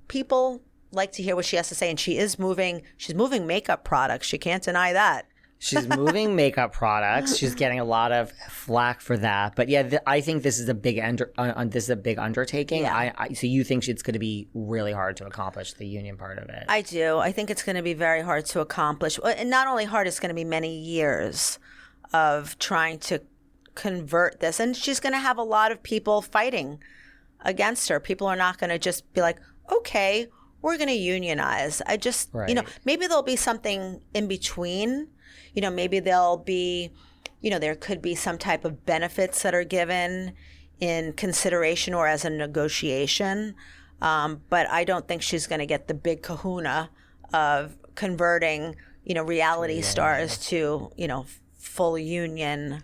People like to hear what she has to say, and she's moving makeup products. She can't deny that. She's moving makeup products. She's getting a lot of flack for that. But yeah, I think this is a big undertaking. Yeah. So you think it's going to be really hard to accomplish the union part of it? I do. I think it's going to be very hard to accomplish. And not only hard, it's going to be many years of trying to convert this. And she's going to have a lot of people fighting against her. People are not going to just be like, okay, we're going to unionize. Maybe there'll be something in between. Maybe there'll be, there could be some type of benefits that are given in consideration or as a negotiation. But I don't think she's going to get the big kahuna of converting, reality stars to, full union.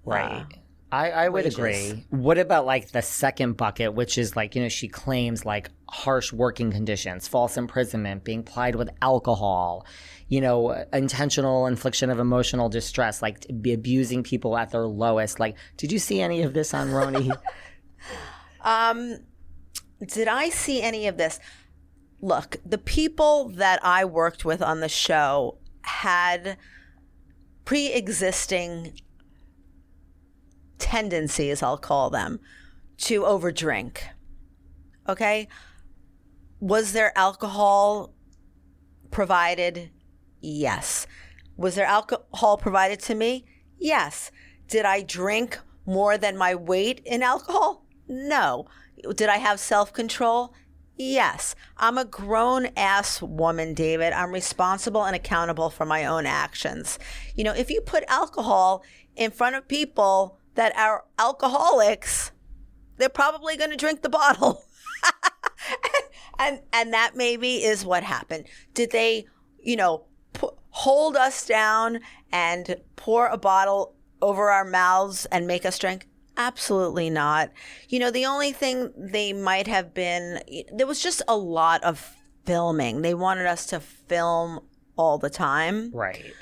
Right. I would agree. What about like the second bucket, which is like, she claims like harsh working conditions, false imprisonment, being plied with alcohol, intentional infliction of emotional distress, like abusing people at their lowest. Like, did you see any of this on Roni? Did I see any of this? Look, the people that I worked with on the show had pre-existing tendencies, I'll call them, to overdrink. Okay? Was there alcohol provided? Yes. Was there alcohol provided to me? Yes. Did I drink more than my weight in alcohol? No. Did I have self-control? Yes. I'm a grown-ass woman, David. I'm responsible and accountable for my own actions. If you put alcohol in front of people that are alcoholics, they're probably going to drink the bottle. and that maybe is what happened. Did they, hold us down and pour a bottle over our mouths and make us drink? Absolutely not. The only thing they might have been, there was just a lot of filming. They wanted us to film all the time. Right.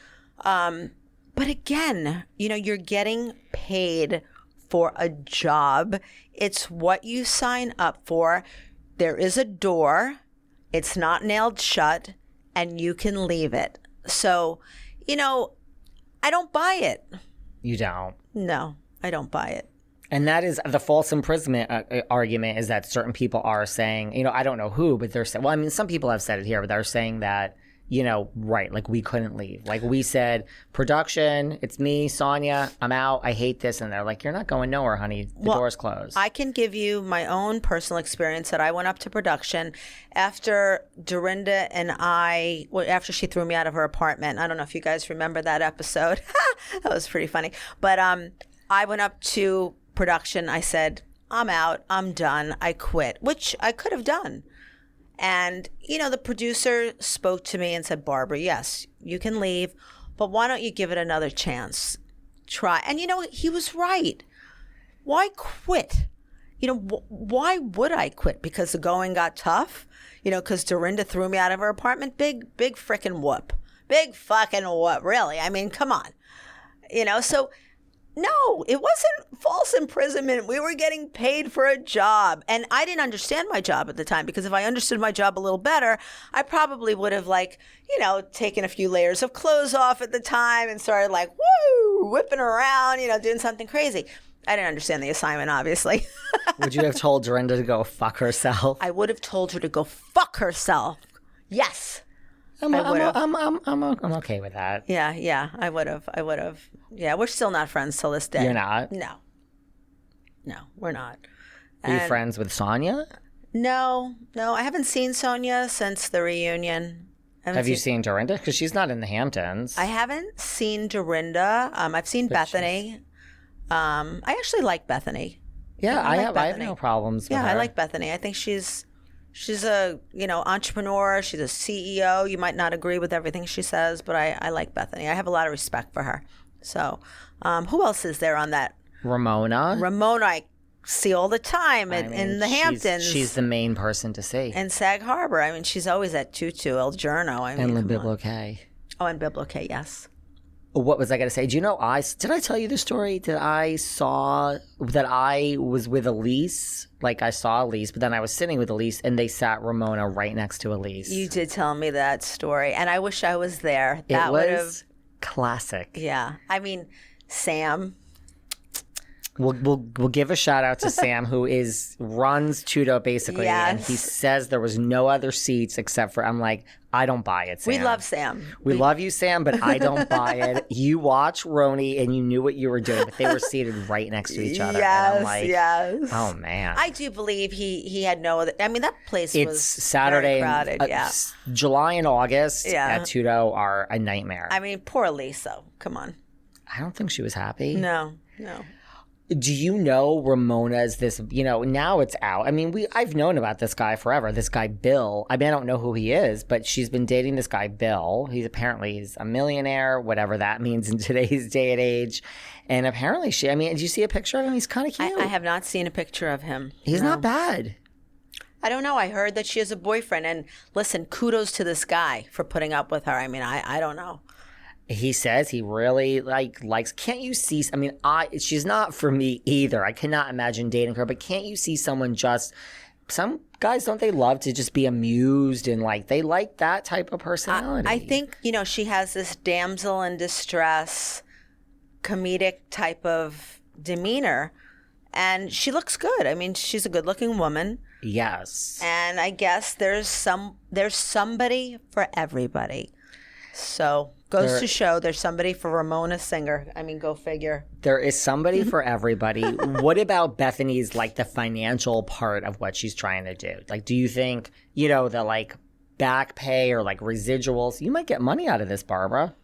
But again, you're getting paid for a job. It's what you sign up for. There is a door. It's not nailed shut, and you can leave it. So, I don't buy it. You don't? No, I don't buy it. And that is the false imprisonment argument, is that certain people are saying, I don't know who, but they're saying, well, I mean, some people have said it here, but they're saying that, right, like we couldn't leave. Like we said, production, it's me, Sonja, I'm out, I hate this. And they're like, you're not going nowhere, honey. The door's closed. I can give you my own personal experience that I went up to production after Dorinda and after she threw me out of her apartment. I don't know if you guys remember that episode. That was pretty funny. But I went up to production. I said, I'm out, I'm done, I quit, which I could have done. And, the producer spoke to me and said, Barbara, yes, you can leave, but why don't you give it another chance? Try. And, he was right. Why quit? Why would I quit? Because the going got tough? Because Dorinda threw me out of her apartment? Big frickin' whoop. Big fucking whoop, really. I mean, come on. So no, it wasn't false imprisonment. We were getting paid for a job. And I didn't understand my job at the time, because if I understood my job a little better, I probably would have taken a few layers of clothes off at the time and started whipping around, doing something crazy. I didn't understand the assignment, obviously. Would you have told Dorinda to go fuck herself? I would have told her to go fuck herself. Yes. I'm okay with that. Yeah, I would have. Yeah, we're still not friends till this day. You're not? No, we're not. Are you friends with Sonja? No, I haven't seen Sonja since the reunion. Have you seen Dorinda? Because she's not in the Hamptons. I haven't seen Dorinda. I've seen Bethany. I actually like Bethany. Yeah, I have no problems with her. I like Bethany. I think she's a entrepreneur. She's a CEO. You might not agree with everything she says, but I like Bethany. I have a lot of respect for her. So who else is there on that? Ramona. I see all the time in the Hamptons. She's the main person to see. And Sag Harbor. I mean, she's always at Tutu, El Giorno. And Le Biblioquet. Oh, and Biblioquet, yes. What was I going to say? Do you know, did I tell you the story that I saw that I was with Elise? Like, I saw Elise, but then I was sitting with Elise, and they sat Ramona right next to Elise. You did tell me that story, and I wish I was there. It That would have was classic. Yeah. I mean, Sam. We'll give a shout out to Sam, who runs Tudo basically, and he Yes. says there was no other seats except for. I'm like, I don't buy it, Sam. We love Sam. We love you, Sam, but I don't buy it. You watch Roni and you knew what you were doing, but they were seated right next to each other. Yes, and I'm like, yes. oh man. I do believe he had no other. I mean, that place It's was Saturday, very crowded. Yeah. July and August Yeah. at Tudo are a nightmare. I mean, poor Lisa. Come on. I don't think she was happy. No. Do you know Ramona's this, now it's out. I mean, I've known about this guy forever, this guy Bill. I mean, I don't know who he is, but she's been dating this guy Bill. He's a millionaire, whatever that means in today's day and age. And apparently did you see a picture of him? He's kind of cute. I have not seen a picture of him. He's No. not bad. I don't know. I heard that she has a boyfriend. And listen, kudos to this guy for putting up with her. I mean, I don't know. He says he really likes. Can't you see? I mean, she's not for me either. I cannot imagine dating her. But can't you see someone some guys, don't they love to just be amused and they like that type of personality? I think, she has this damsel in distress, comedic type of demeanor. And she looks good. I mean, she's a good looking woman. Yes. And I guess there's somebody for everybody. So goes to show there's somebody for Ramona Singer. I mean, go figure. There is somebody for everybody. What about Bethany's the financial part of what she's trying to do? Do you think, the back pay or residuals, you might get money out of this, Barbara?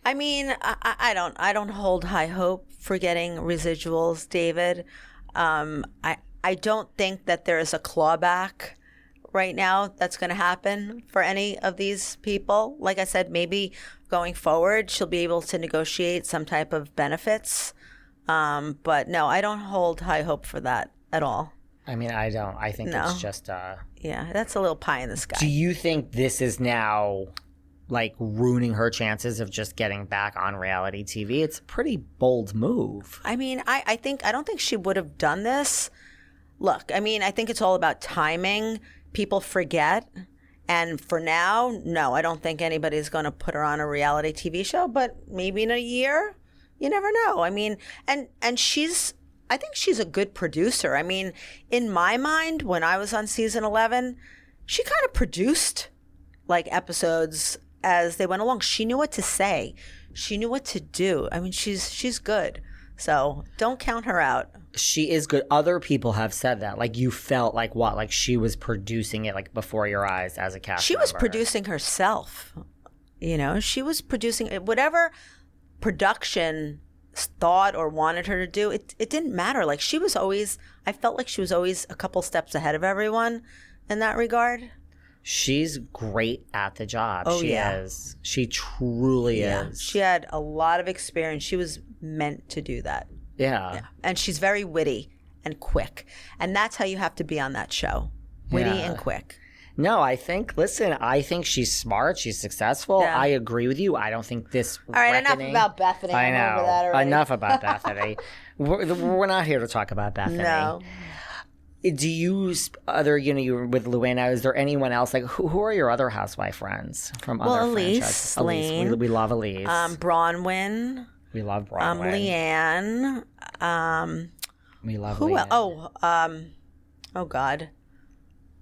I mean, I don't hold high hope for getting residuals, David. I don't think that there is a clawback right now that's going to happen for any of these people. Like I said, maybe going forward, she'll be able to negotiate some type of benefits. But no, I don't hold high hope for that at all. I mean, I don't. I think No. it's just. Yeah, that's a little pie in the sky. Do you think this is now ruining her chances of just getting back on reality TV? It's a pretty bold move. I mean, I don't think she would have done this. Look, I mean, I think it's all about timing. People forget. And for now, no, I don't think anybody's going to put her on a reality TV show, but maybe in a year, you never know. I mean, and I think she's a good producer. I mean, in my mind, when I was on season 11, she kind of produced episodes as they went along. She knew what to say. She knew what to do. I mean, she's good. So don't count her out. She is good. Other people have said that. You felt what? She was producing it before your eyes as a cast She was member. producing herself. She was producing whatever production thought or wanted her to do. It didn't matter. I felt like she was always a couple steps ahead of everyone in that regard. She's great at the job. Oh, she yeah. is. She truly is. She had a lot of experience. She was meant to do that. Yeah. And she's very witty and quick. And that's how you have to be on that show. Witty Yeah. and quick. No, I think she's smart. She's successful. Yeah. I agree with you. I don't think this. All right, enough about Bethany. I I'm know. over that already. Enough about Bethany. We're not here to talk about Bethany. No. Do you you were with Luana? Is there anyone else who are your other housewife friends from other Elise franchises? Lane. We love Elise. Bronwyn. We love Bronwyn. Leanne. We love Who Leanne. else? Oh God.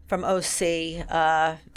From OC.